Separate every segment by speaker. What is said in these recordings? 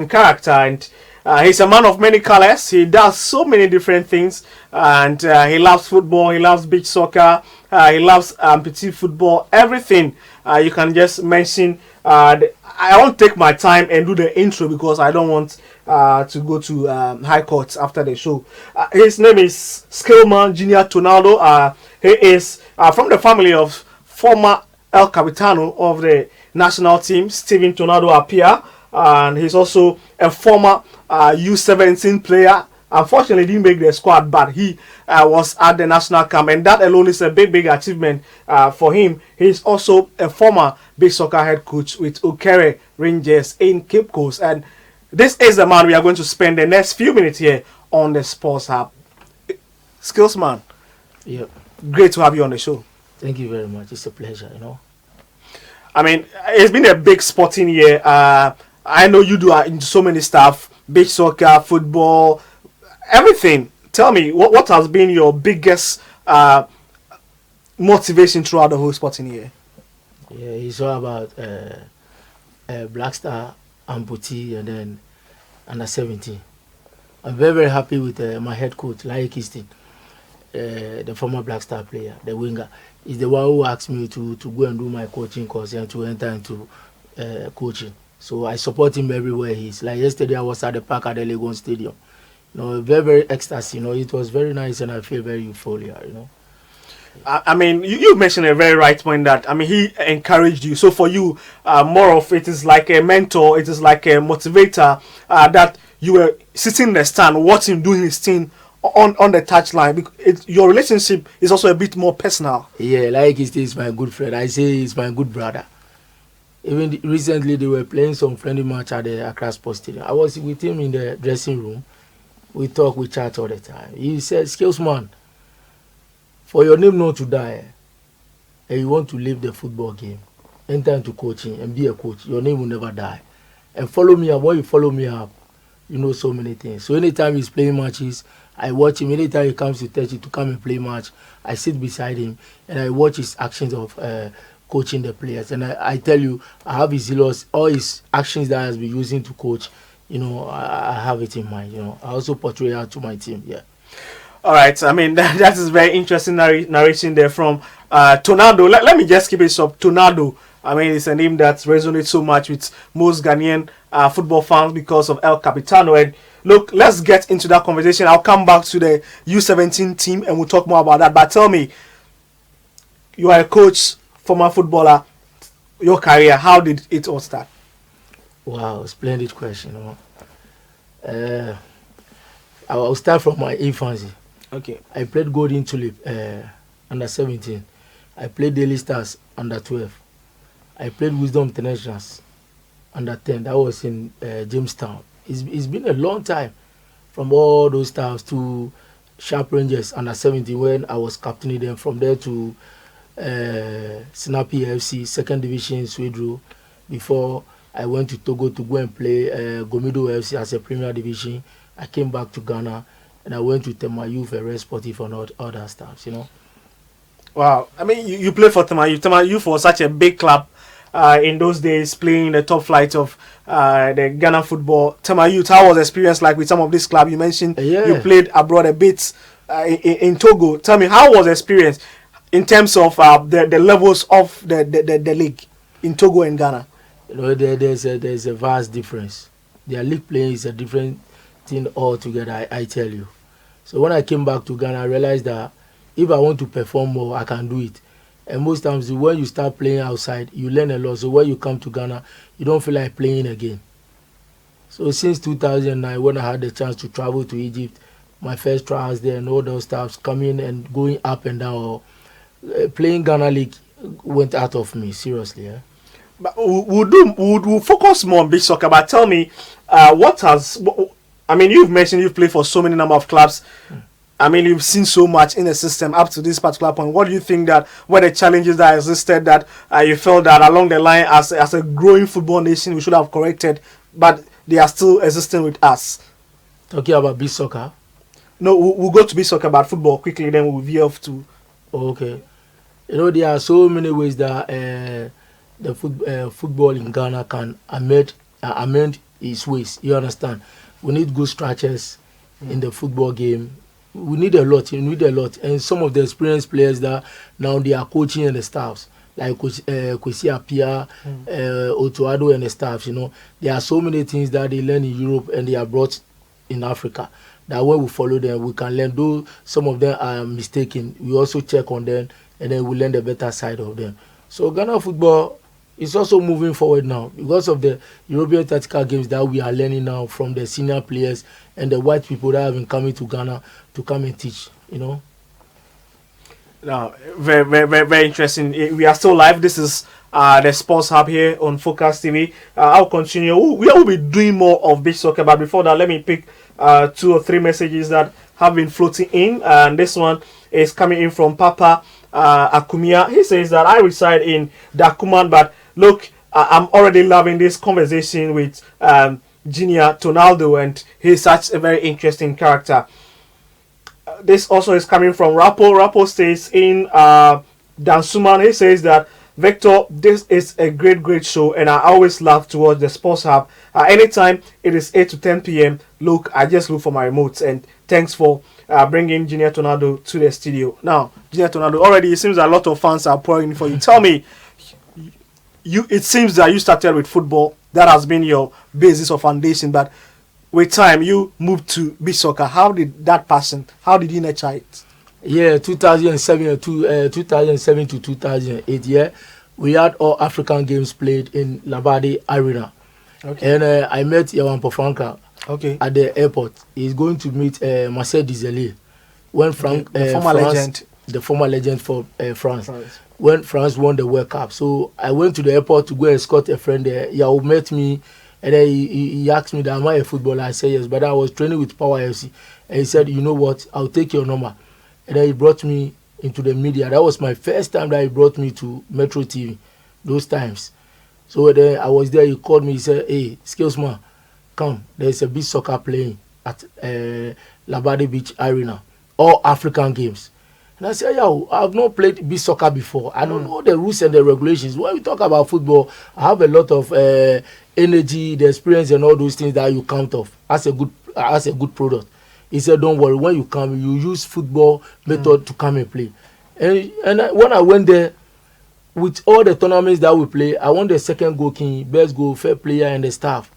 Speaker 1: character, and he's a man of many colors. He does so many different things, and he loves football. He loves beach soccer. He loves petit football. Everything you can just mention. I won't take my time and do the intro because I don't want to go to high courts after the show. His name is Skillsman Junior Tonaldo. He is from the family of former El Capitano of the national team, Steven Tonaldo Apia, and he's also a former U17 player. Unfortunately, didn't make the squad, but he was at the national camp, and that alone is a big achievement for him. He's also a former big soccer head coach with Okere Rangers in Cape Coast, and this is the man we are going to spend the next few minutes here on the Sports Hub. Skillsman,
Speaker 2: yeah,
Speaker 1: great to have you on the show.
Speaker 2: Thank you very much. It's a pleasure,
Speaker 1: I mean, it's been a big sporting year. I know you do into so many stuff, big soccer, football, everything. Tell me, what has been your biggest motivation throughout the whole sporting year?
Speaker 2: Yeah, it's all about Black Star, amputee, and then under 17. I'm very happy with my head coach, Lai Kistin, the former Black Star player, the winger. He's the one who asked me to go and do my coaching course and to enter into coaching. So I support him everywhere he is. Like yesterday, I was at the park at the Legon Stadium. Very ecstasy. It was very nice, and I feel very euphoria.
Speaker 1: I mean, you mentioned a very right point that, I mean, he encouraged you. So for you, more of it is like a mentor, it is like a motivator, that you were sitting in the stand, watching him doing his thing on the touchline. Your relationship is also a bit more personal.
Speaker 2: Yeah, like he's my good friend. I say he's my good brother. Even recently, they were playing some friendly match at the Accra Sports Stadium. I was with him in the dressing room. We talk, we chat all the time. He said, Skillsman, for your name not to die, and you want to live the football game, enter into coaching and be a coach, your name will never die. And follow me up. When you follow me up, you know so many things. So anytime he's playing matches, I watch him. Anytime he comes to Turkey to come and play match, I sit beside him and I watch his actions of coaching the players. And I tell you, I have his zealous, all his actions that he has been using to coach, I have it in mind. I also portray out to my team. Yeah.
Speaker 1: All right. I mean, that is very interesting narration there from Tonaldo. Let me just keep it up. Tonaldo. I mean, it's a name that resonates so much with most Ghanaian football fans because of El Capitano. And look, let's get into that conversation. I'll come back to the U17 team and we'll talk more about that. But tell me, you are a coach, former footballer. Your career, how did it all start?
Speaker 2: Wow, splendid question. I will start from my infancy.
Speaker 1: Okay.
Speaker 2: I played Golden Tulip under 17. I played Daily Stars under 12. I played Wisdom Internationals under 10. That was in Jamestown. It's been a long time from all those stars to Sharp Rangers under 17 when I was captaining them. From there to Snappy FC, second division in Sweden, before I went to Togo to go and play Gomido FC as a Premier Division. I came back to Ghana and I went to Temayu for Red Sportif and all other stuff,
Speaker 1: Wow. I mean, you played for Temayu. Temayu for such a big club in those days, playing in the top flight of the Ghana football. Temayu, how was the experience like with some of this club? You mentioned you played abroad a bit in Togo. Tell me, how was the experience in terms of the levels of the league in Togo and Ghana?
Speaker 2: There's a vast difference. Their league playing is a different thing altogether, I tell you. So when I came back to Ghana, I realized that if I want to perform more, I can do it. And most times when you start playing outside, you learn a lot. So when you come to Ghana, you don't feel like playing again. So since 2009, when I had the chance to travel to Egypt, my first trials there and all those stuff, coming and going up and down, playing Ghana League went out of me, seriously. Yeah?
Speaker 1: But we'll focus more on beach soccer, but tell me, I mean, you've mentioned you've played for so many number of clubs. I mean, you've seen so much in the system up to this particular point. What do you think that were the challenges that existed that you felt that along the line as a growing football nation we should have corrected, but they are still existing with us?
Speaker 2: Talking about beach soccer?
Speaker 1: No, we'll go to beach soccer, but football quickly, then we'll veer off to...
Speaker 2: Okay. There are so many ways that the football in Ghana can amend his ways. You understand? We need good structures in the football game. We need a lot. You need a lot. And some of the experienced players that now they are coaching and the staffs, like Kwesi Apia, Otuado and the staffs, you know, there are so many things that they learn in Europe and they are brought in Africa. That when we follow them, we can learn. Though some of them are mistaken, we also check on them and then we learn the better side of them. So Ghana football is also moving forward now because of the European tactical games that we are learning now from the senior players and the white people that have been coming to Ghana to come and teach, you know.
Speaker 1: Now, very, very, very, very interesting. We are still live. This is the Sports Hub here on Focus TV. I'll continue. We will be doing more of beach soccer, but before that, let me pick 2 or 3 messages that have been floating in. And this one is coming in from Papa Akumia. He says that I reside in Dakuman, but look, I'm already loving this conversation with Junior Tonaldo, and he's such a very interesting character. This also is coming from Rapo. Rapo stays in Dansuman. He says that, Victor, this is a great show, and I always love to watch the Sports Hub. Anytime it is 8 to 10 p.m., look, I just look for my remotes, and thanks for bringing Junior Tonaldo to the studio. Now, Junior Tonaldo, already it seems a lot of fans are pouring for you. Tell me, it seems that you started with football. That has been your basis or foundation, but with time, you moved to beach soccer. How did that passion, how did you nurture it?
Speaker 2: Yeah, 2007 to 2008, yeah, we had all African games played in Labadi Arena. Okay. And I met Yawan Pofranka at the airport. He's going to meet Marcel Dizeli. When the former legend for France. When France won the World Cup. So I went to the airport to go escort a friend there. Yao met me, and then he asked me that, am I a footballer? I said yes, but I was training with Power FC. And he said, you know what, I'll take your number. And then he brought me into the media. That was my first time that he brought me to Metro TV, those times. So then I was there, he called me, he said, hey, Skillsman, come, there's a beach soccer playing at Labadi Beach Arena, all African games. And I said, yeah, I've not played beach soccer before. I don't know the rules and the regulations. When we talk about football, I have a lot of energy, the experience and all those things that you count off as a good product. He said, don't worry, when you come, you use football method to come and play. And when I went there, with all the tournaments that we play, I won the second goal king, best goal, fair player, and the staff.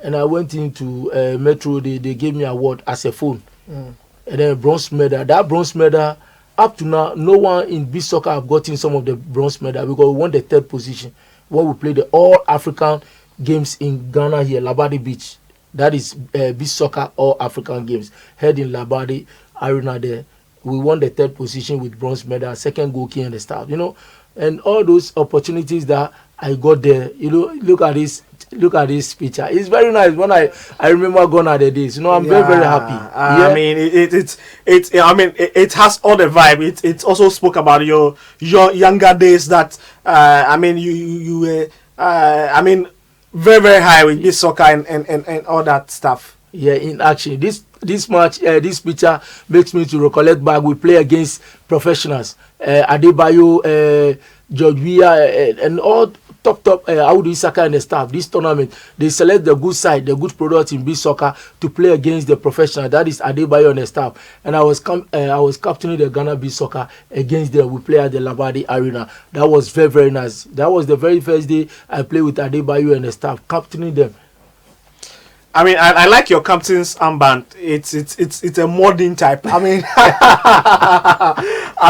Speaker 2: And I went into Metro, they gave me an award as a phone. And then bronze medal. That bronze medal, up to now, no one in beach soccer have gotten some of the bronze medal because we won the 3rd position when we played the all African games in Ghana here, Labadi Beach. That is beach soccer all African games held in Labadi Arena there. We won the 3rd position with bronze medal, second goal king and the staff, you know, and all those opportunities that I got there. You know, look at this picture. It's very nice. When I remember Ghana the days, you know, I'm very happy.
Speaker 1: I mean, it has all the vibe. It also spoke about your younger days. That I mean, you were very high with this soccer and all that stuff.
Speaker 2: Yeah, in action. This match, this picture makes me to recollect back. We play against professionals, Adebayo, George Weah, and all top Audi Saka and the staff. This tournament, they select the good side, the good product in beach soccer to play against the professional. That is Adebayo and the staff. And I was captaining the Ghana beach soccer against them. We play at the Labadi Arena. That was very nice. That was the very first day I played with Adebayo and the staff, captaining them.
Speaker 1: I mean, I like your captain's armband. It's a modern type. I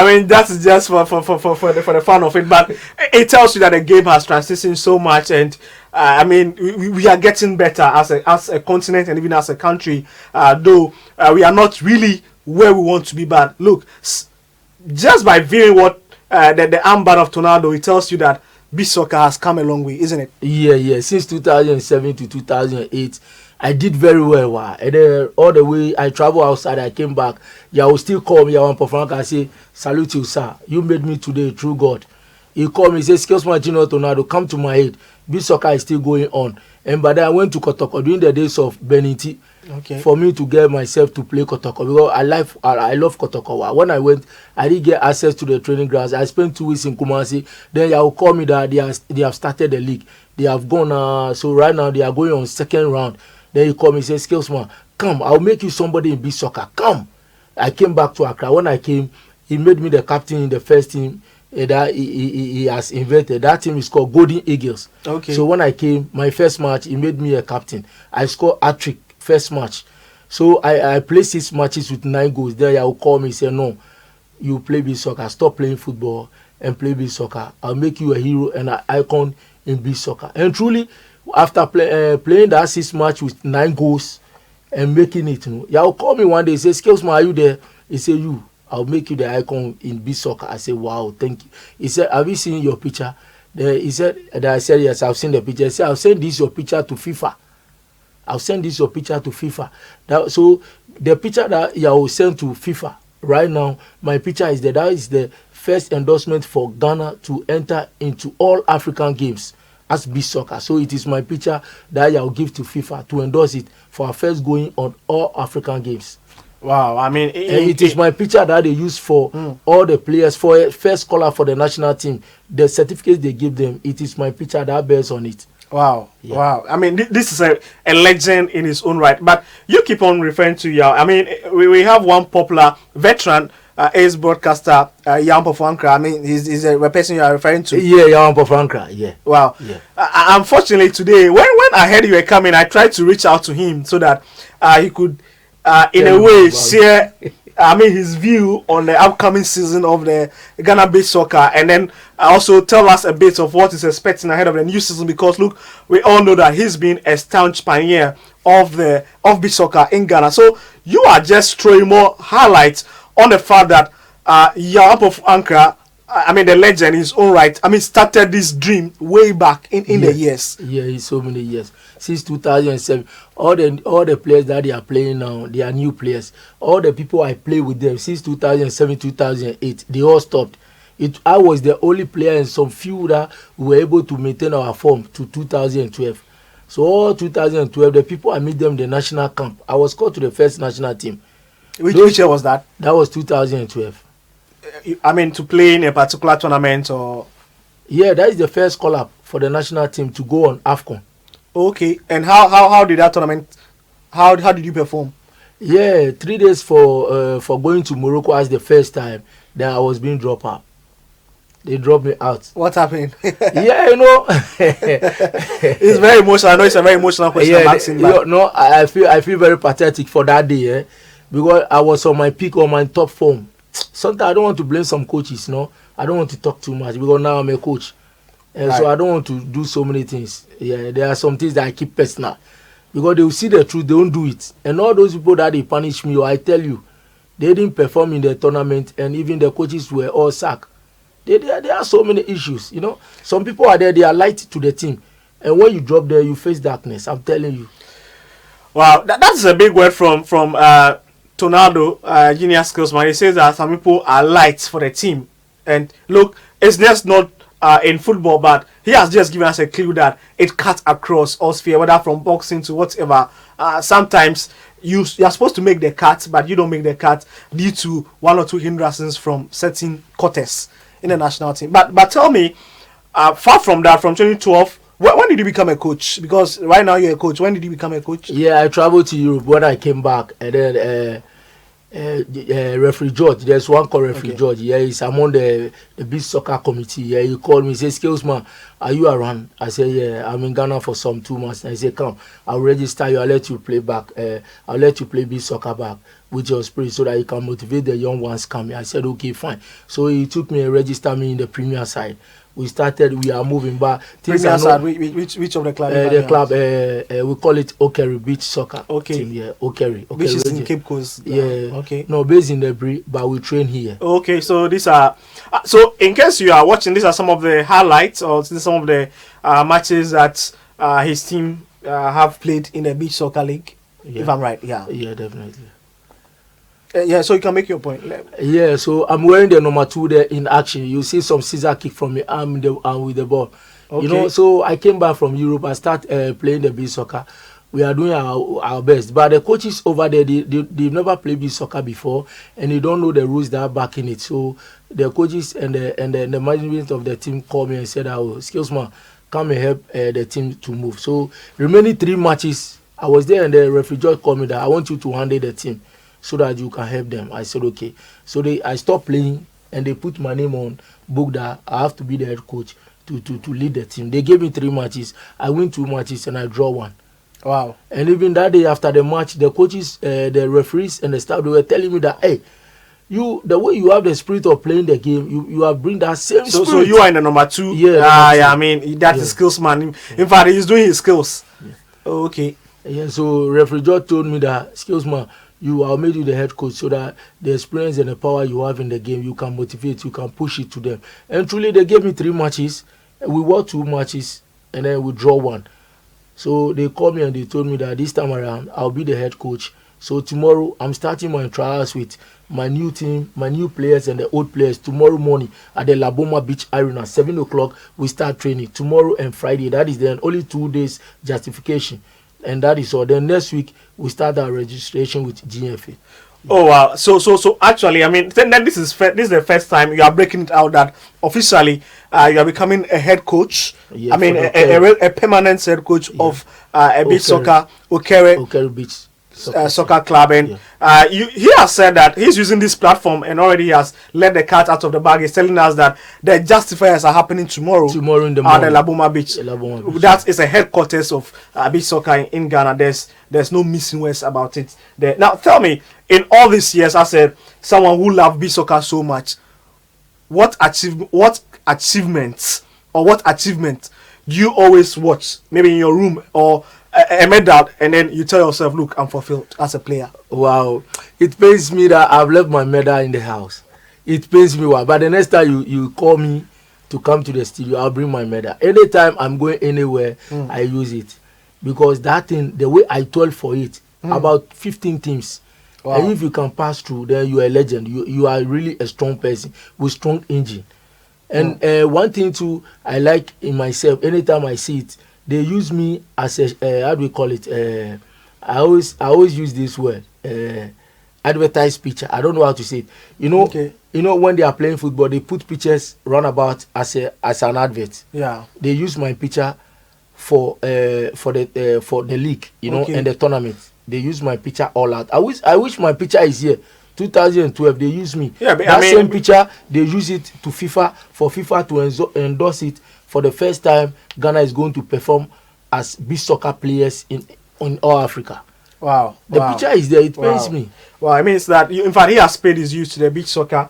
Speaker 1: mean, that's just for the fun of it. But it tells you that the game has transitioned so much, and I mean, we are getting better as a continent and even as a country. Though we are not really where we want to be. But look, just by viewing what the armband of Tonaldo, it tells you that beach soccer has come a long way, isn't it?
Speaker 2: Yeah. Since 2007 to 2008. I did very well. And then all the way I travel outside, I came back. You will still call me, Yawan Pofranka, and say, salute you, sir. You made me today, through God. He called me, he said, Skillsman Junior Tonaldo, come to my aid. Beach soccer is still going on. And by then I went to Kotoko during the days of Beniti.
Speaker 1: Okay.
Speaker 2: For me to get myself to play Kotoko, because I love Kotoko. When I went, I didn't get access to the training grounds. I spent 2 weeks in Kumasi. Then they will call me that they have started the league. They have gone. So right now they are going on second round. Then he called me, say, Skillsman, come, I'll make you somebody in beach soccer. Come. I came back to Accra. When I came, he made me the captain in the first team that he has invented. That team is called Golden Eagles.
Speaker 1: Okay.
Speaker 2: So when I came, my first match, he made me a captain. I scored hat-trick first match. So I played 6 matches with 9 goals. Then he will call me, say, no, you play beach soccer. Stop playing football and play beach soccer. I'll make you a hero and an icon in beach soccer. And truly, after playing that 6 match with 9 goals and making it, you know, he will call me one day. He say, Skillsman, are you there? He say, you, I'll make you the icon in beach soccer. I say, wow, thank you. He said, have you seen your picture? He said, and I said, yes, I've seen the picture. He said, I'll send this your picture to FIFA. I'll send this your picture to FIFA. So the picture that you will send to FIFA right now, my picture is there. That is the first endorsement for Ghana to enter into all African games as beach soccer. So it is my picture that I will give to FIFA to endorse it for our first going on all African games.
Speaker 1: Wow, I mean,
Speaker 2: it is my picture that they use for all the players, for a first caller for the national team. The certificates they give them, it is my picture that bears on it.
Speaker 1: Wow, yeah. Wow. I mean, this is a legend in his own right. But you keep on referring to Yao. I mean, we have one popular veteran ace broadcaster, Yao Pofankra. I mean, he's a person you are referring to.
Speaker 2: Yeah, Yao Pofankra, yeah.
Speaker 1: Wow. Yeah. Unfortunately, today, when I heard you were coming, I tried to reach out to him so that he could, in a way, share his view on the upcoming season of the Ghana beach soccer, and then also tell us a bit of what is expecting ahead of the new season, because look, we all know that he's been a staunch pioneer of beach soccer in Ghana. So you are just throwing more highlights on the fact that Yao of Ankara, the legend in his own right, started this dream way back in the years.
Speaker 2: Yeah, in so many years. Since 2007, all the players that they are playing now, they are new players. All the people I play with them since 2007, 2008, they all stopped. I was the only player and some few that were able to maintain our form to 2012. So all 2012, the people I meet them in the national camp. I was called to the first national team.
Speaker 1: Which year was that?
Speaker 2: That was 2012.
Speaker 1: To play in a particular tournament, or?
Speaker 2: Yeah, that is the first call-up for the national team to go on AFCON.
Speaker 1: Okay, and how did that tournament? How did you perform?
Speaker 2: Yeah, 3 days for going to Morocco as the first time. Then I was being dropped out. They dropped me out.
Speaker 1: What happened?
Speaker 2: Yeah, you know.
Speaker 1: It's very emotional. I know it's a very emotional question.
Speaker 2: Yeah, I feel very pathetic for that day, because I was on my peak, on my top form. Sometimes I don't want to blame some coaches, no. I don't want to talk too much because now I'm a coach. And so I don't want to do so many things. Yeah, there are some things that I keep personal. Because they will see the truth, they won't do it. And all those people that they punish me, or I tell you, they didn't perform in the tournament, and even the coaches were all sacked. There are so many issues, you know. Some people are there, they are light to the team. And when you drop there, you face darkness. I'm telling you.
Speaker 1: Wow, that's a big word from Tonaldo, Junior Skillsman. He says that some people are lights for the team. And look, it's just not in football, but he has just given us a clue that it cuts across all sphere, whether from boxing to whatever. Sometimes you're supposed to make the cut, but you don't make the cut due to 1 or 2 hindrances from certain quarters in the national team. But tell me, far from that, from 2012, when did you become a coach? Because right now you're a coach. When did you become a coach?
Speaker 2: Yeah, I traveled to Europe when I came back, and then referee George, there's one called referee George. Yeah, he's among the beach soccer committee. Yeah, he called me. He said, Skillsman, are you around? I said, yeah, I'm in Ghana for some 2 months. And he said, come, I'll register you. I'll let you play back. I'll let you play beach soccer back with your spirit so that you can motivate the young ones coming. I said, okay, fine. So he took me and registered me in the premier side. We are moving back.
Speaker 1: Which of the club?
Speaker 2: The club, we call it Okeri Beach Soccer team. Yeah, Okeri.
Speaker 1: Which is in Cape Coast.
Speaker 2: Yeah. Okay. No, based in Debris, but we train here.
Speaker 1: Okay, so these are... so in case you are watching, these are some of the highlights, or some of the matches that his team have played in the Beach Soccer League, if I'm right. Yeah.
Speaker 2: Yeah, definitely.
Speaker 1: Yeah, so you can make your point.
Speaker 2: Yeah, so I'm wearing the number 2 there in action. You see some scissor kick from me arm with the ball. You know, so I came back from Europe. I start playing the beach soccer. We are doing our best, but the coaches over there, they've never played beach soccer before, and they don't know the rules that are backing it. So the coaches and the management of the team called me and said, "Oh, Skillsman, come and help the team to move." So remaining 3 matches, I was there, and the referee just called me that I want you to handle the team so that you can help them. I said okay. So I stopped playing, and they put my name on book that I have to be the head coach to lead the team. They gave me 3 matches. I win 2 matches and I draw 1.
Speaker 1: Wow.
Speaker 2: And even that day after the match, the coaches, the referees and the staff, they were telling me that, hey, the way you have the spirit of playing the game, you have bring that same spirit.
Speaker 1: So you are in the number 2. Yeah, I mean, that is Skillsman. In fact, he's doing his skills.
Speaker 2: Yeah.
Speaker 1: Oh, okay.
Speaker 2: Yeah, so referee just told me that, Skillsman, I'll make you the head coach so that the experience and the power you have in the game, you can motivate, you can push it to them. And truly, they gave me 3 matches. We won 2 matches, and then we draw 1. So they called me and they told me that this time around, I'll be the head coach. So tomorrow, I'm starting my trials with my new team, my new players and the old players. Tomorrow morning at the Laboma Beach Arena, 7 o'clock, we start training. Tomorrow and Friday, that is then only 2 days justification. And that is all. Then next week, we start our registration with GFA.
Speaker 1: Oh wow! So actually, I mean, then this is the first time you are breaking it out that officially you are becoming a head coach.
Speaker 2: Yeah,
Speaker 1: I mean, a permanent head coach of a beach soccer
Speaker 2: Okere Beach
Speaker 1: soccer club, and he has said that he's using this platform and already has let the cat out of the bag. He's telling us that the justifiers are happening tomorrow
Speaker 2: in the morning
Speaker 1: at the Laboma Beach. That is a headquarters of beach soccer in Ghana. There's no missing words about it there. Now tell me, in all these years, I said someone who loved beach soccer so much, what achievement do you always watch, maybe in your room or a medal, and then you tell yourself, look, I'm fulfilled as a player?
Speaker 2: Wow, it pains me that I've left my medal in the house. It pains me, but the next time you call me to come to the studio, I'll bring my medal. Anytime I'm going anywhere, I use it, because that thing, the way I toiled for it, about 15 teams. Wow. And if you can pass through, then you are a legend. You are really a strong person with strong engine. And one thing too, I like in myself, anytime I see it, they use me as a how do we call it? I always use this word, advertised picture. I don't know how to say it. You know when they are playing football, they put pictures roundabout as an advert.
Speaker 1: Yeah.
Speaker 2: They use my picture for the league, and the tournament. They use my picture all out. I wish my picture is here. 2012 they use me.
Speaker 1: Yeah, but
Speaker 2: that same picture they use it to FIFA for FIFA to endorse it. For the first time, Ghana is going to perform as beach soccer players in all Africa.
Speaker 1: Wow.
Speaker 2: The picture is there. It pains me.
Speaker 1: Well, I mean, it's that in fact he has paid his dues to the beach soccer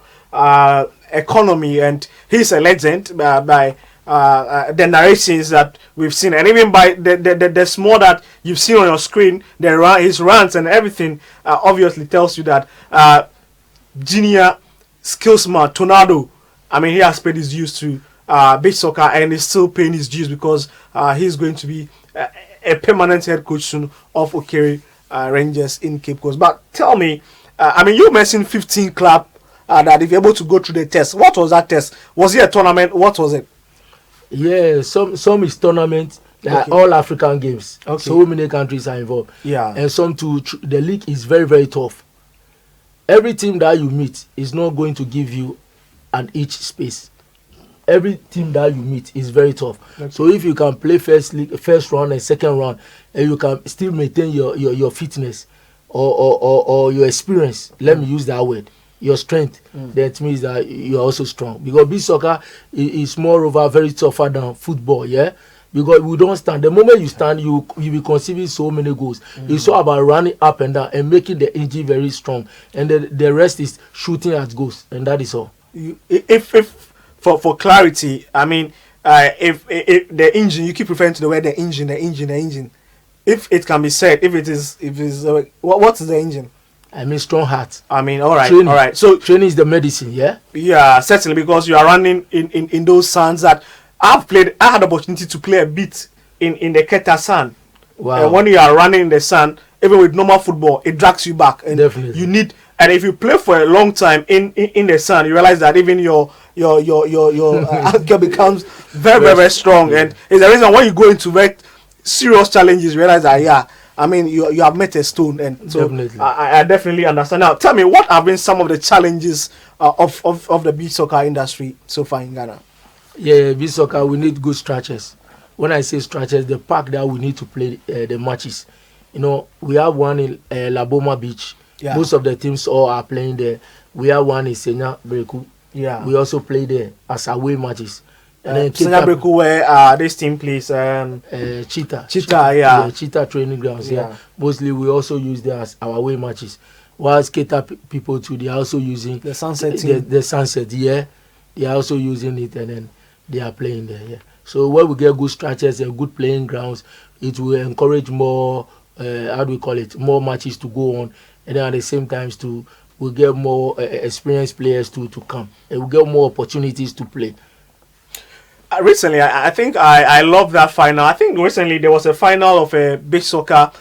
Speaker 1: economy, and he's a legend by the narrations that we've seen, and even by the small that you've seen on your screen, his rants and everything obviously tells you that Junior Skillsman Tornado, I mean, he has paid his dues to beach soccer, and is still paying his dues because he's going to be a permanent head coach soon of Okere Rangers in Cape Coast. But tell me, I mean, you mentioned 15 club that if you're able to go through the test. What was that test? Was it a tournament? What was it?
Speaker 2: Yeah, some is tournament. All African games.
Speaker 1: Okay.
Speaker 2: So many countries are involved.
Speaker 1: Yeah.
Speaker 2: And some too. The league is very, very tough. Every team that you meet is not going to give you an each space. Every team that you meet is very tough. Okay. So if you can play first round and second round, and you can still maintain your fitness or your experience, let me use that word, your strength, that means that you're also strong. Because beach soccer is moreover very tougher than football, yeah? Because we don't stand. The moment you stand, you will conceive so many goals. It's all about running up and down and making the engine very strong. And the rest is shooting at goals, and that is all.
Speaker 1: If for clarity, I mean, if the engine, you keep referring to the word the engine. If it can be said, if it is what is the engine?
Speaker 2: I mean, strong heart.
Speaker 1: I mean, all right,
Speaker 2: training.
Speaker 1: All right. So
Speaker 2: training is the medicine, yeah.
Speaker 1: Yeah, certainly, because you are running in those sands that I had the opportunity to play a bit in the Keta sand.
Speaker 2: Wow.
Speaker 1: And when you are running in the sand, even with normal football, it drags you back. And
Speaker 2: definitely.
Speaker 1: You need, and if you play for a long time in the sand, you realize that even your your anchor becomes very strong, and it's the reason when you go into very serious challenges, you realize that I mean you have met a stone, and so
Speaker 2: Definitely.
Speaker 1: I definitely understand. Now, tell me, what have been some of the challenges of the beach soccer industry so far in Ghana?
Speaker 2: Yeah, beach soccer, we need good structures. When I say structures, the park that we need to play the matches. You know, we have one in Laboma Beach.
Speaker 1: Yeah.
Speaker 2: Most of the teams all are playing there. We have one in Senya Breku.
Speaker 1: Yeah.
Speaker 2: We also play there as away matches. And then
Speaker 1: Senya Breku, where this team plays
Speaker 2: Cheetah,
Speaker 1: yeah.
Speaker 2: Cheetah training grounds.
Speaker 1: Yeah.
Speaker 2: Yeah. Mostly we also use there as our away matches. Whilst Keita people too, they are also using
Speaker 1: the Sunset team.
Speaker 2: The Sunset, yeah. They are also using it, and then they are playing there. Yeah. So when we get good structures and good playing grounds, it will encourage more. How do we call it? More matches to go on, and then at the same time we get more experienced players to come, and we get more opportunities to play.
Speaker 1: Recently, I think I love that final. I think recently there was a final of a beach soccer,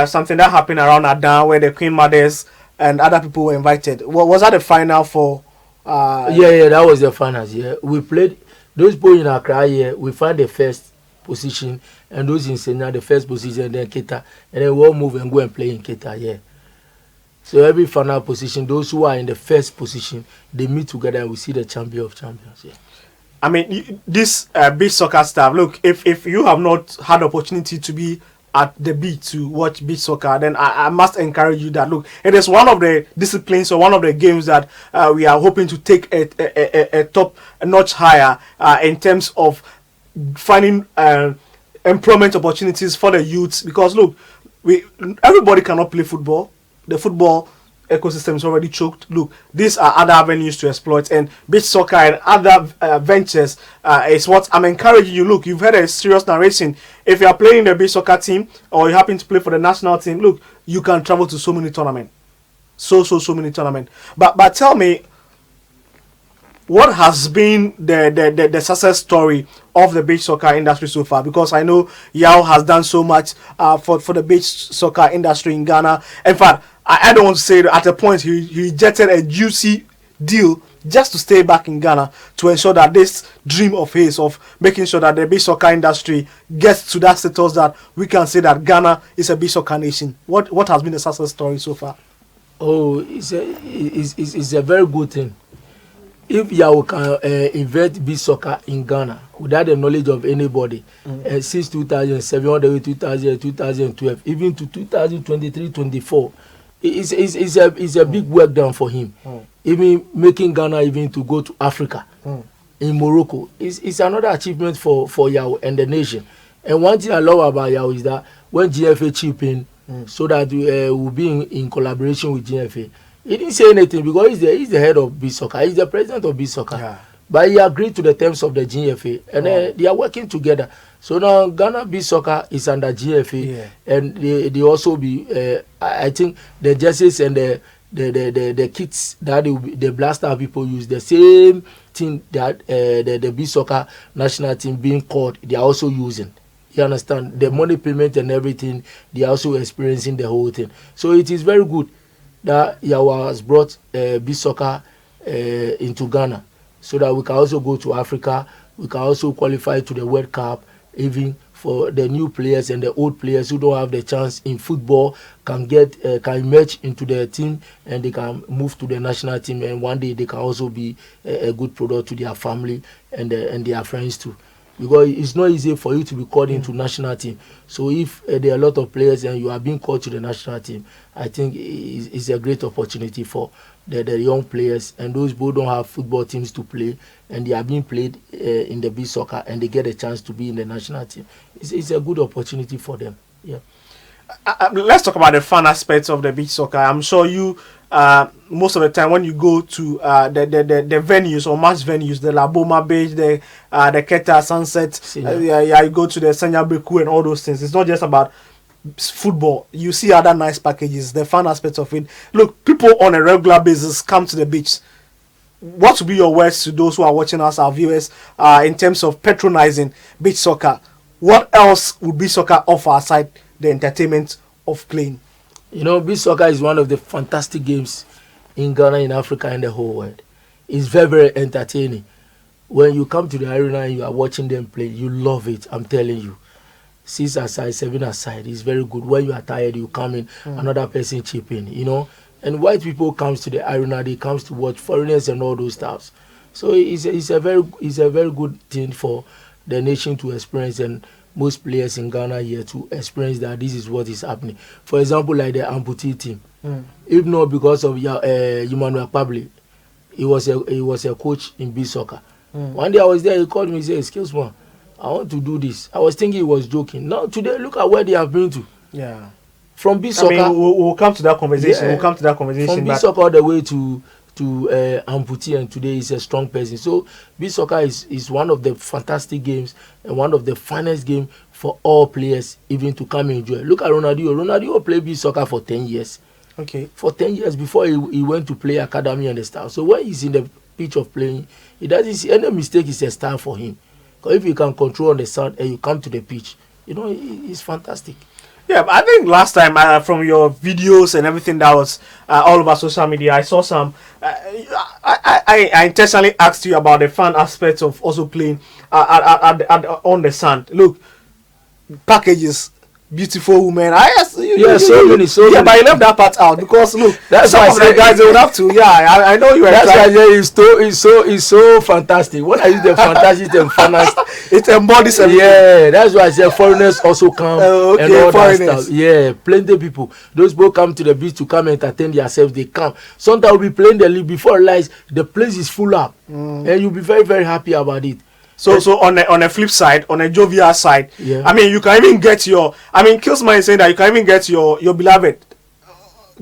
Speaker 1: something that happened around Adan, where the Queen Mothers and other people were invited. Was that the final for?
Speaker 2: Yeah, that was the finals. Yeah, we played those boys in Accra. Yeah, we find the first position, and those in Senya the first position, and then Keita, and then we all move and go and play in Keita. Yeah. So every final position, those who are in the first position, they meet together and we see the champion of champions. Yeah.
Speaker 1: I mean, this beach soccer stuff. Look, if you have not had the opportunity to be at the beach to watch beach soccer, then I must encourage you that, look, it is one of the disciplines or one of the games that we are hoping to take a top notch higher in terms of finding employment opportunities for the youths. Because look, everybody cannot play football. The football ecosystem is already choked. Look, these are other avenues to exploit, and beach soccer and other ventures is what I'm encouraging you. Look, you've had a serious narration. If you are playing in the beach soccer team or you happen to play for the national team, look, you can travel to so many tournaments. So many tournaments. But tell me, what has been the success story of the beach soccer industry so far? Because I know Yao has done so much for the beach soccer industry in Ghana. In fact, I don't want to say that at a point he rejected a juicy deal just to stay back in Ghana to ensure that this dream of his of making sure that the beach soccer industry gets to that status that we can say that Ghana is a beach soccer nation. What has been the success story so far?
Speaker 2: Oh, it's a very good thing. If Yao can invent beach soccer in Ghana without the knowledge of anybody, since 2007, all the way 2000, 2012, even to 2023-24, it's a big work done for him. Even making Ghana even to go to Africa, in Morocco, it's another achievement for Yao and the nation. And one thing I love about Yao is that when GFA chipped in, so that we will be in collaboration with GFA, he didn't say anything because he's the head of beach soccer. He's the president of beach soccer. Yeah. But he agreed to the terms of the GFA, and they are working together. So now Ghana beach soccer is under GFA, and they also be. I think the jerseys and the kits that the blaster people use, the same thing that the beach soccer national team being called, they are also using. You understand? The money payment and everything, they are also experiencing the whole thing. So it is very good that Yawa has brought beach soccer into Ghana, so that we can also go to Africa. We can also qualify to the World Cup, even for the new players and the old players who don't have the chance in football can emerge into the team, and they can move to the national team, and one day they can also be a good product to their family and their friends too. Because it's not easy for you to be called into national team. So if there are a lot of players and you are being called to the national team, I think it's a great opportunity for the young players, and those who don't have football teams to play and they are being played in the beach soccer and they get a chance to be in the national team. It's a good opportunity for them. Yeah.
Speaker 1: Let's talk about the fun aspects of the beach soccer. I'm sure you most of the time when you go to the venues or match venues, the Laboma Beach, the Keta Sunset, you go to the Senya Breku and all those things. It's not just about football. You see other nice packages, the fun aspects of it. Look, people on a regular basis come to the beach. What would be your words to those who are watching us, our viewers, in terms of patronizing beach soccer? What else would beach soccer offer aside the entertainment of playing?
Speaker 2: You know, beach soccer is one of the fantastic games in Ghana, in Africa, and the whole world. It's very, very entertaining. when you come to the arena and you are watching them play, you love it. I'm telling you. 6 aside, 7 aside is very good. When you are tired, you come in, another person chip in, you know. And white people comes to the arena, they comes to watch foreigners and all those stuff. So it's a very good thing for the nation to experience, and most players in Ghana here to experience that this is what is happening. For example, like the amputee team, if not because of Emmanuel Pabli, he was a coach in beach soccer. One day I was there, he called me and said, "Skillsman, I want to do this." I was thinking he was joking. Now today, look at where they have been to.
Speaker 1: Yeah.
Speaker 2: From beach soccer,
Speaker 1: I mean, we'll come to that conversation.
Speaker 2: Yeah,
Speaker 1: we'll come to that conversation.
Speaker 2: From beach soccer all the way to amputee, and today is a strong person. So beach soccer is one of the fantastic games and one of the finest games for all players even to come and enjoy. Look at Ronaldinho. Ronaldinho played beach soccer for 10 years.
Speaker 1: Okay.
Speaker 2: For 10 years before he went to play academy and the style. So when he's in the pitch of playing, he doesn't see any mistake is a style for him. Because if you can control on the sound and you come to the pitch, you know, it's fantastic.
Speaker 1: Yeah, but I think last time from your videos and everything that was all over social media, I saw some. I intentionally asked you about the fun aspect of also playing on the sand. Look, packages, beautiful women. So many. Yeah, but you left that part out because look, that's some of the guys they would have to. Yeah, I know you were.
Speaker 2: That's why it's so fantastic. When I use the fantastic and funnest,
Speaker 1: it embodies everything.
Speaker 2: Yeah, that's why I said foreigners also come and all that stuff. Yeah, plenty of people. Those people come to the beach to come and entertain themselves. They come. Sometimes we'll be playing the league before realize the place is full up, and you'll be very, very happy about it.
Speaker 1: So on a flip side, on a jovial side,
Speaker 2: yeah.
Speaker 1: I mean, you can even get Skillsman is saying that you can even get your beloved.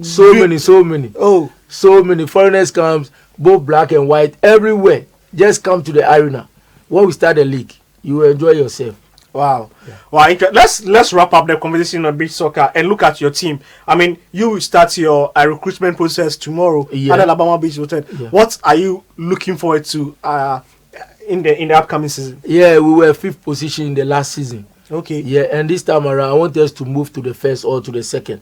Speaker 2: So many.
Speaker 1: Oh,
Speaker 2: so many foreigners comes, both black and white, everywhere. Just come to the arena. When we start the league, you will enjoy yourself.
Speaker 1: Wow. Yeah. Wow. Let's wrap up the conversation on beach soccer and look at your team. I mean, you will start your recruitment process tomorrow at Alabama Beach Hotel. Yeah. What are you looking forward to in the upcoming season?
Speaker 2: Yeah, we were 5th position in the last season.
Speaker 1: Okay.
Speaker 2: Yeah, and this time around, I want us to move to the 1st or to the 2nd.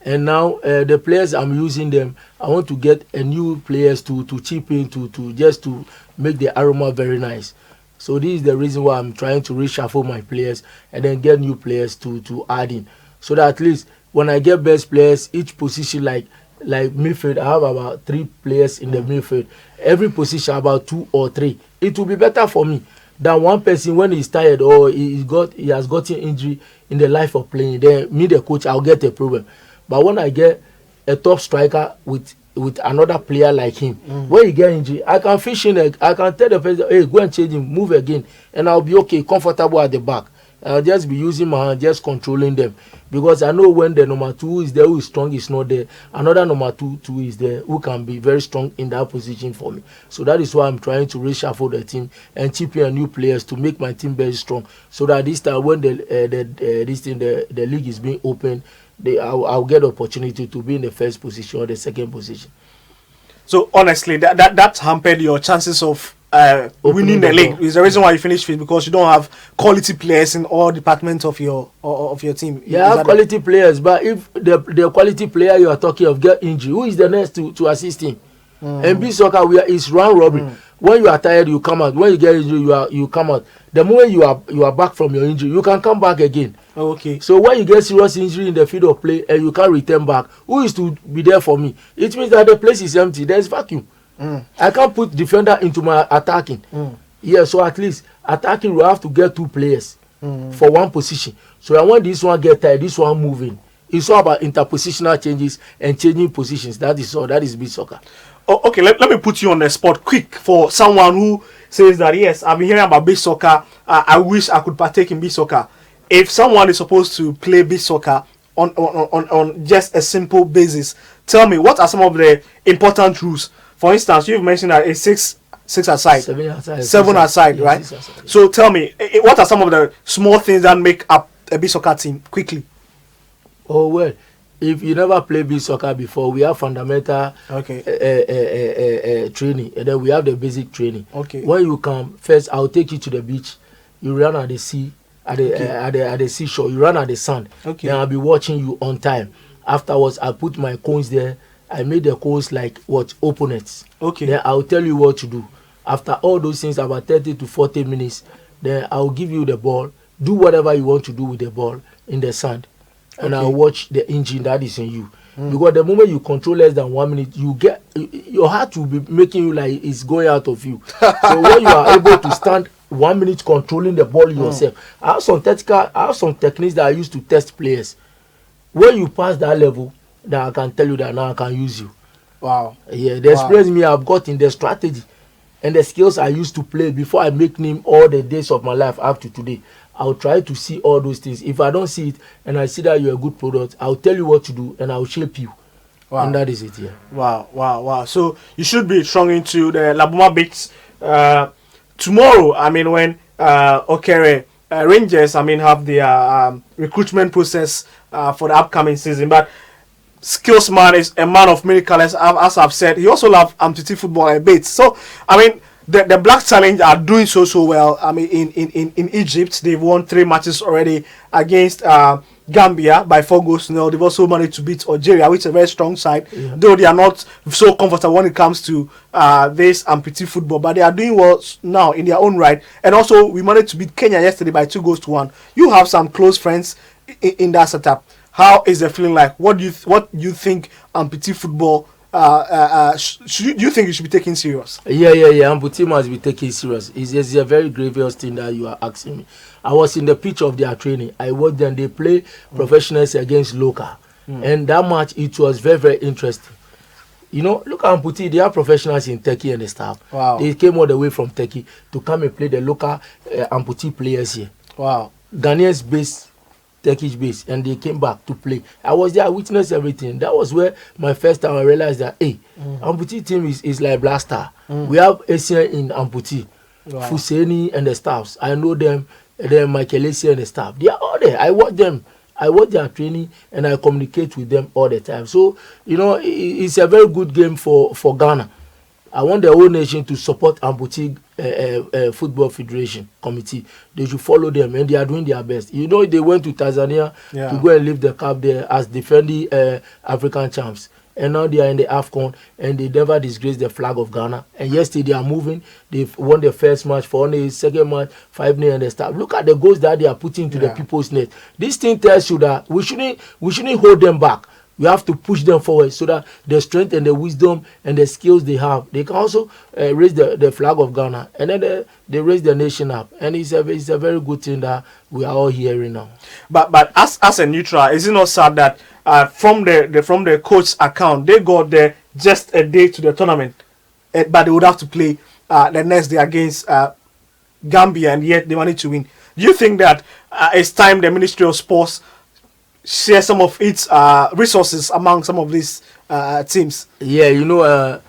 Speaker 2: And now the players I'm using them, I want to get a new players to chip in to just to make the aroma very nice. So this is the reason why I'm trying to reshuffle my players and then get new players to add in, so that at least when I get best players, each position like midfield, I have about 3 players in the midfield. Every position about 2 or 3. It will be better for me than one person when he's tired or he has gotten injury in the life of playing. Then me, the coach, I'll get a problem. But when I get a top striker with another player like him, when he get injury, I can fish in. I can tell the person, hey, go and change him, move again, and I'll be okay, comfortable at the back. I'll just be using my hand, just controlling them, because I know when the number 2 is there, who is strong, is not there. Another number 2 is there, who can be very strong in that position for me. So that is why I'm trying to reshuffle the team and chip in new players to make my team very strong. So that this time when the league is being opened, I'll get the opportunity to be in the 1st position or the 2nd position. So
Speaker 1: honestly, that hampered your chances of winning the league. Is the reason why you finished 5th, because you don't have quality players in all departments of your team.
Speaker 2: Yeah, I have quality players, but if the quality player you are talking of get injury, who is the next to assist him? And beach soccer, it's round robin. When you are tired, you come out. When you get injured, you come out. The moment you are back from your injury, you can come back again.
Speaker 1: Okay.
Speaker 2: So when you get serious injury in the field of play and you can't return back, who is to be there for me? It means that the place is empty. There's vacuum. I can't put defender into my attacking. Yeah, so at least attacking we have to get 2 players for one position. So I want this one get tired, this one moving. It's all about interpositional changes and changing positions. That is all. That is beach soccer.
Speaker 1: Oh, okay, let me put you on the spot quick for someone who says that, yes, I've been hearing about beach soccer. I wish I could partake in beach soccer. If someone is supposed to play beach soccer on just a simple basis, tell me, what are some of the important rules? For instance, you've mentioned that it's 6 aside, 7 aside, right? 6 aside. So tell me, what are some of the small things that make up a beach soccer team quickly?
Speaker 2: Oh, well, if you never played beach soccer before, we have fundamental training, and then we have the basic training.
Speaker 1: Okay.
Speaker 2: When you come, first I'll take you to the beach. You run at the sea, at the seashore. You run at the sand.
Speaker 1: Okay.
Speaker 2: Then I'll be watching you on time. Afterwards, I put my cones there. I made the cones like opponents.
Speaker 1: Okay.
Speaker 2: Then I'll tell you what to do. After all those things, about 30 to 40 minutes, then I'll give you the ball. Do whatever you want to do with the ball in the sand, and I'll watch the engine that is in you. Because the moment you control less than 1 minute, you get your heart will be making you like it's going out of you. So when you are able to stand 1 minute controlling the ball yourself, I have some techniques that I use to test players. When you pass that level, then I can tell you that now I can use you.
Speaker 1: Wow.
Speaker 2: Yeah, the experience me I've got in the strategy and the skills I used to play before I make name all the days of my life up to today. I'll try to see all those things. If I don't see it and I see that you're a good product, I'll tell you what to do and I'll shape you. Wow. And that is it, yeah.
Speaker 1: Wow. So you should be strong into the Labuma Beats tomorrow. I mean, when Okere Rangers, I mean, have the recruitment process for the upcoming season. But Skillsman is a man of many colors, as I've said. He also loves amputee football a bit. So, I mean, the Black Challenge are doing so well. I mean, in Egypt, they've won 3 matches already against Gambia by 4 goals. They've also managed to beat Algeria, which is a very strong side, though they are not so comfortable when it comes to this amputee football. But they are doing well now in their own right. And also, we managed to beat Kenya yesterday by 2 goals to 1. You have some close friends in that setup. How is the feeling like? What do you think amputee football? Do you think it should be taken serious?
Speaker 2: Yeah. Amputee must be taken serious. It's a very grievous thing that you are asking me. I was in the pitch of their training. I watched them. They play professionals against local, and that match it was very, very interesting. You know, look at amputee. They are professionals in Turkey and the staff.
Speaker 1: Wow.
Speaker 2: They came all the way from Turkey to come and play the local amputee players here.
Speaker 1: Wow.
Speaker 2: Ghanaians based. Turkish base, and they came back to play. I was there, I witnessed everything. That was where my first time I realized that amputee team is like Black Star. We have Asian in amputee, Fuseni and the staffs. I know them, then Michael Essien and the staff. They are all there. I watch them. I watch their training and I communicate with them all the time. So, you know, it's a very good game for Ghana. I want the whole nation to support amputee football federation committee. They should follow them, and they are doing their best. You know, they went to Tanzania to go and lift the cup there as defending African champs, and now they are in the AFCON, and they never disgrace the flag of Ghana. And yesterday they are moving. They've won the first match, for only second match 5-0 and the start. Look at the goals that they are putting into the people's net. This thing tells you that we shouldn't hold them back. We have to push them forward so that the strength and the wisdom and the skills they have, they can also raise the flag of Ghana, and then they raise the nation up. And it's a very good thing that we are all hearing now. But
Speaker 1: as a neutral, is it not sad that from the coach's account, they got there just a day to the tournament, but they would have to play the next day against Gambia, and yet they managed to win? Do you think that it's time the Ministry of Sports share some of its resources among some of these teams?
Speaker 2: Yeah, you know,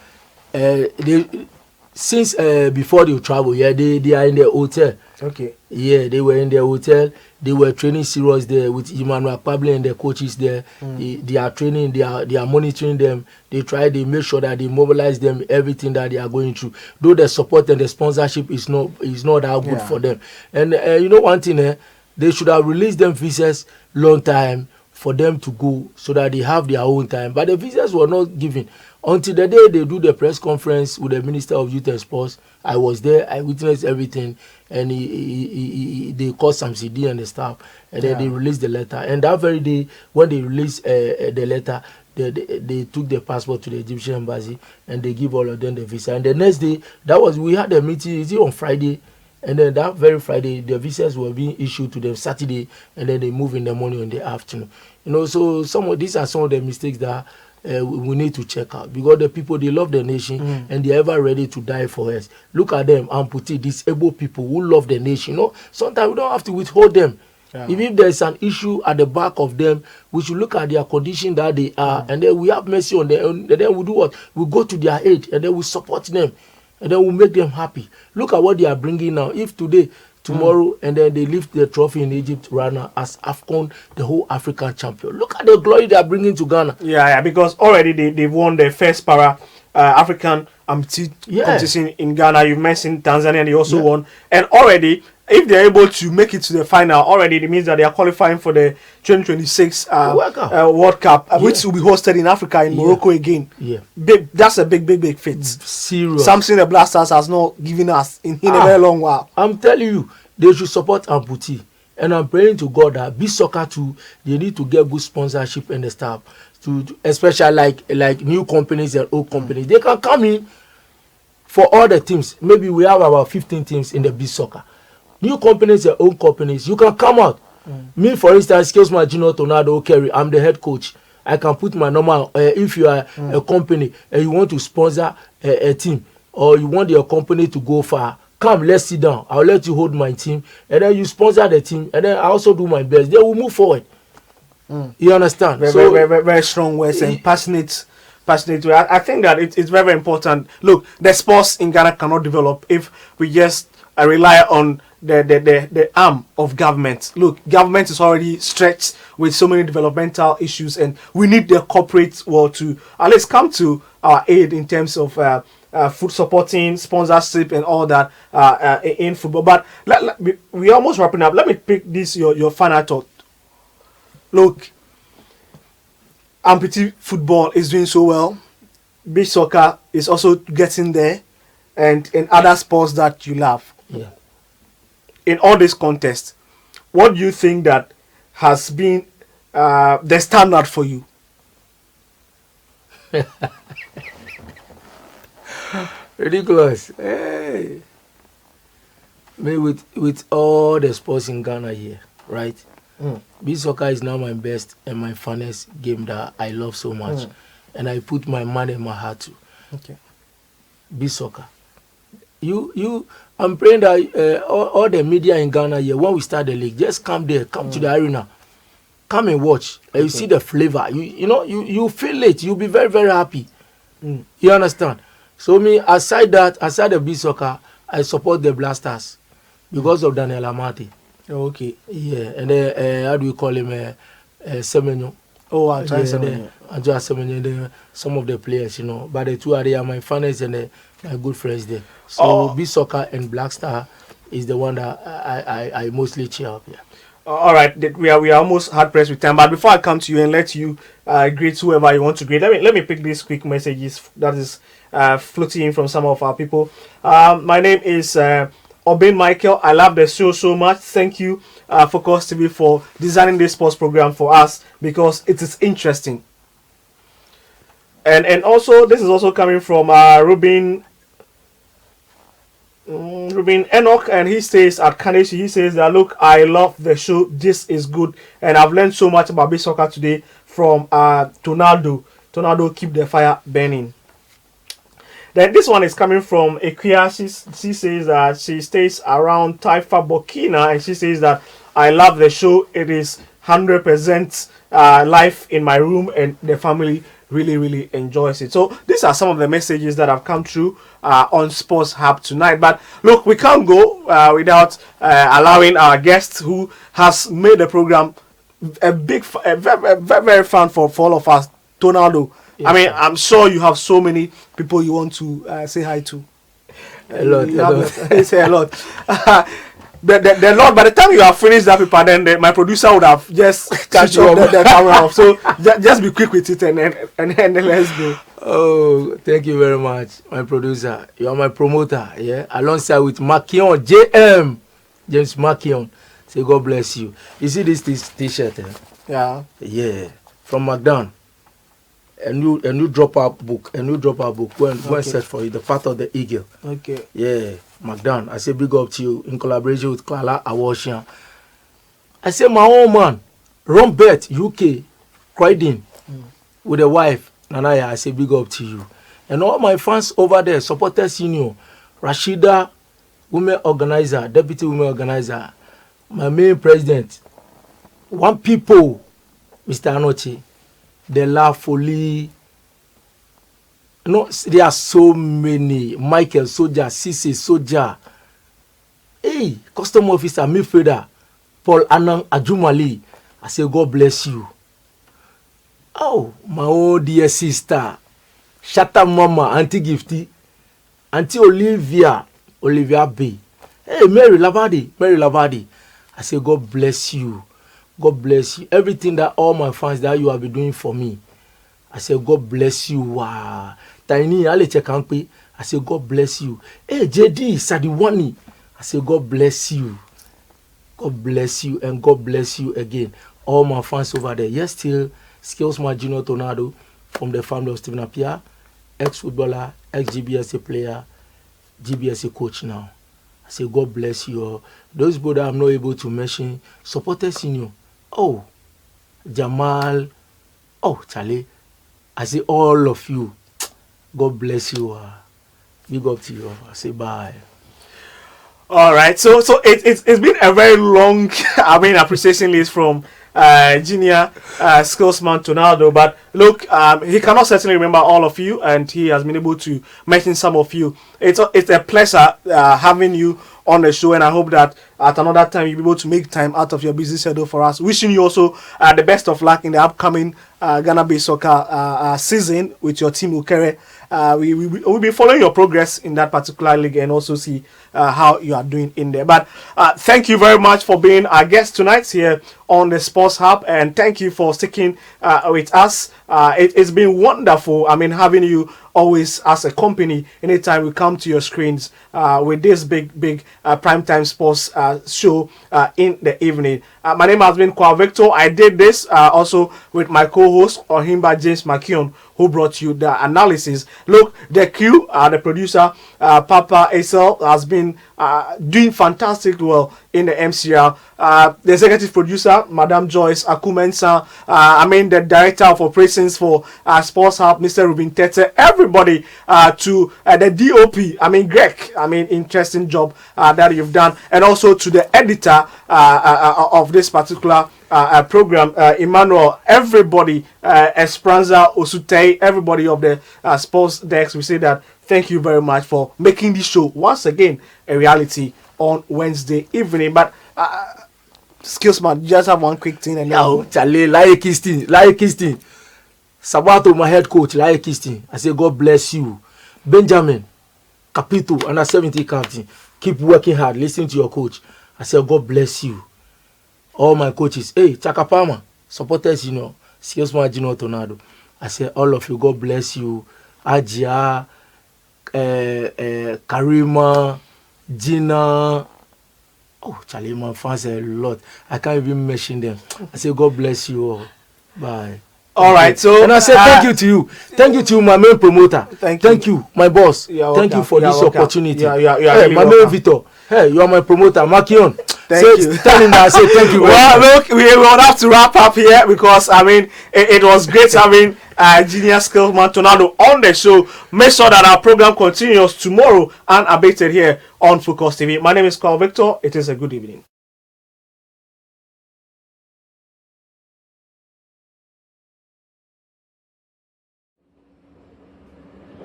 Speaker 2: since before they travel, they are in their hotel.
Speaker 1: Okay.
Speaker 2: Yeah, they were in their hotel. They were training serious there with Emmanuel Pablo and the coaches there. They are training. They are monitoring them. They make sure that they mobilize them, everything that they are going through. Though the support and the sponsorship is not that good for them. And you know one thing, they should have released them visas long time for them to go so that they have their own time. But the visas were not given until the day they do the press conference with the Minister of Youth and Sports. I was there. I witnessed everything, and they called some CD and the staff, and then they released the letter. And that very day, when they released the letter, they took the passport to the Egyptian embassy, and they give all of them the visa. And the next day, we had a meeting. Is it on Friday? And then that very Friday, the visas were being issued to them Saturday, and then they move in the morning or in the afternoon. You know, so these are some of the mistakes that we need to check out, because the people, they love the nation and they're ever ready to die for us. Look at them, amputee, disabled people who love the nation. You know, sometimes we don't have to withhold them. Yeah. If there's an issue at the back of them, we should look at their condition that they are, and then we have mercy on them, and then we do what? We go to their aid, and then we support them. And then we'll make them happy. Look at what they are bringing now. If today, tomorrow, and then they lift the trophy in Egypt right now as AFCON, the whole African champion. Look at the glory they are bringing to Ghana. Yeah,
Speaker 1: because already they've won the first African competition in Ghana. You've mentioned Tanzania, they also won. And already if they're able to make it to the final already, it means that they are qualifying for the 2026 World Cup, which will be hosted in Africa, in Morocco again.
Speaker 2: Yeah.
Speaker 1: Big, that's a big feat.
Speaker 2: Serious.
Speaker 1: Something the Blasters has not given us in a very long while.
Speaker 2: I'm telling you, they should support Amputi. And I'm praying to God that Beach Soccer too, they need to get good sponsorship and the staff. To especially like new companies and old companies. They can come in for all the teams. Maybe we have about 15 teams in the Beach Soccer. New companies and old companies, you can come out. Me, for instance, Skillsman Junior Tornado Kerry, I'm the head coach. I can put my number. If you are a company and you want to sponsor a team, or you want your company to go far, come, let's sit down. I'll let you hold my team, and then you sponsor the team, and then I also do my best. Then we'll move forward. You understand?
Speaker 1: Very strong words and passionate way. I think that it's very important. Look, the sports in Ghana cannot develop if we just rely on the arm of government. Look, government is already stretched with so many developmental issues, and we need the corporate world to at least come to our aid in terms of food supporting, sponsorship, and all that in football. But we're almost wrapping up. Let me pick this your final thought. Look, amputee football is doing so well. Beach soccer is also getting there, and in other sports that you love.
Speaker 2: Yeah.
Speaker 1: In all this contest, what do you think that has been the standard for you?
Speaker 2: Ridiculous. Hey. Me with all the sports in Ghana here, right? Beach soccer is now my best and my funnest game that I love so much, and I put my money and my heart to.
Speaker 1: Okay.
Speaker 2: Beach soccer. I'm praying that all the media in Ghana here, when we start the league, just come there, come to the arena, come and watch. Okay. You see the flavor. You feel it. You'll be very, very happy. You understand? So me, aside the beach soccer, I support the Blasters because of Daniel Amati.
Speaker 1: Okay.
Speaker 2: Yeah, and then how do we call him? Semenyo.
Speaker 1: Oh, Antoine Semenyo.
Speaker 2: Antoine Semenyo. Some of the players, but the two are my fans and my good friends there. So beach soccer and Black Star is the one that I mostly cheer up. Yeah.
Speaker 1: All right, we are almost hard pressed with time. But before I come to you and let you greet whoever you want to greet, let me pick these quick messages that is floating in from some of our people. My name is Obin Michael. I love the show so much. Thank you, Focus TV, for designing this sports program for us because it is interesting. And also, this is also coming from Ruben Enoch, and he says at Kaneshi, he says that look, I love the show. This is good, and I've learned so much about beach soccer today from Tonaldo. Tonaldo, keep the fire burning. Then this one is coming from Ekia. She says that she stays around Taifa, Burkina, and she says that I love the show. It is 100% live in my room, and the family really enjoys it. So these are some of the messages that have come through on Sports Hub tonight. But look, we can't go without allowing our guest who has made the program a very fun for all of us, Tonaldo. Yes, I mean, I'm sure you have so many people you want to say hi to.
Speaker 2: A lot.
Speaker 1: Say a lot. The Lord, by the time you have finished that paper, then my producer would have just catch up the camera off. So just be quick with it and then let's go.
Speaker 2: Oh, thank you very much, my producer. You are my promoter, yeah. Alongside with Makion, JM, James Makion. Say God bless you. You see this T-shirt?
Speaker 1: Yeah.
Speaker 2: Yeah. From McDonald. A new dropout book. Go and search for it. The Path of the Eagle.
Speaker 1: Okay.
Speaker 2: Yeah. McDonald. I say big up to you in collaboration with Clara Awoshian. I say my own man, Rombert, UK, Croydon, with a wife, Nanaya. I say big up to you. And all my fans over there, supporters senior, Rashida, women organizer, deputy women organizer, my main president, one people, Mr. Anochi, the La Folie. No, there are so many. Michael Soldier, Cisse Soldier. Hey, custom officer, midfielder, Paul Anang Ajumali. I say, God bless you. Oh, my own dear sister, Shatta Mama, Auntie Gifty, Auntie Olivia B. Hey, Mary Labadi. I say, God bless you. God bless you. Everything that all my fans that you have been doing for me. I say, God bless you. Wow. Tiny, I say, God bless you. Hey, JD, Sadiwani. I say, God bless you. God bless you and God bless you again. All my fans over there. Yes, still, Skillsman Junior Tornado from the family of Stephen Appiah, ex-footballer, ex-GBSA player, GBSA coach now. I say, God bless you all. Those people that I'm not able to mention, supporters in you. Oh, Jamal. Oh, Charlie. I say, all of you. God bless you. Big up to you. I say, bye.
Speaker 1: All right. So it's been a very long, appreciation list from Junior Skillsman Tonaldo. But look, he cannot certainly remember all of you, and he has been able to mention some of you. It's a pleasure having you on the show, and I hope that at another time you'll be able to make time out of your busy schedule for us. Wishing you also the best of luck in the upcoming Ghana-based soccer season with your team Ukere. We'll be following your progress in that particular league and also see how you are doing in there. But thank you very much for being our guest tonight here on the Sports Hub, and thank you for sticking with us. It's been wonderful. Having you always as a company anytime we come to your screens with this big primetime sports show in the evening. My name has been Kwa Victor. I did this also with my co-host Ohimba James McKeon, who brought you the analysis. Look, the crew, the producer Papa Esel has been doing fantastic well in the MCR. The executive producer, Madam Joyce Akumensa, the director of operations for Sports Hub, Mr. Ruben Tete, everybody to the DOP, Greg, interesting job that you've done, and also to the editor of this particular program, Emmanuel, everybody, Esperanza Osutei, everybody of the sports desk. We say that thank you very much for making this show once again a reality on Wednesday evening. But Skillsman, just have one quick thing and now.
Speaker 2: Charlie, like Kistin. Sabato, my head coach, like Kistin. I say, God bless you. Benjamin, Capito, under 70 captain. Keep working hard. Listen to your coach. I say, God bless you. All my coaches. Hey, Chakapama, supporters, Skillsman Junior Tornado. I say, all of you, God bless you. Ajia, Karima, Gina. Oh, Charlie, my fans are a lot. I can't even mention them. I say, God bless you all. Bye.
Speaker 1: All right, so
Speaker 2: and I say thank you to you. Thank you to my main promoter. Thank you, my boss. Thank you for this opportunity.
Speaker 1: Hey,
Speaker 2: really my main Victor. Hey, you are my promoter, Makion.
Speaker 1: Thank you.
Speaker 2: Tell him that I say thank you.
Speaker 1: Well, look, we will have to wrap up here because it was great having Junior Skillsman Tornado on the show. Make sure that our program continues tomorrow and updated here on Focus TV. My name is Carl Victor. It is a good evening.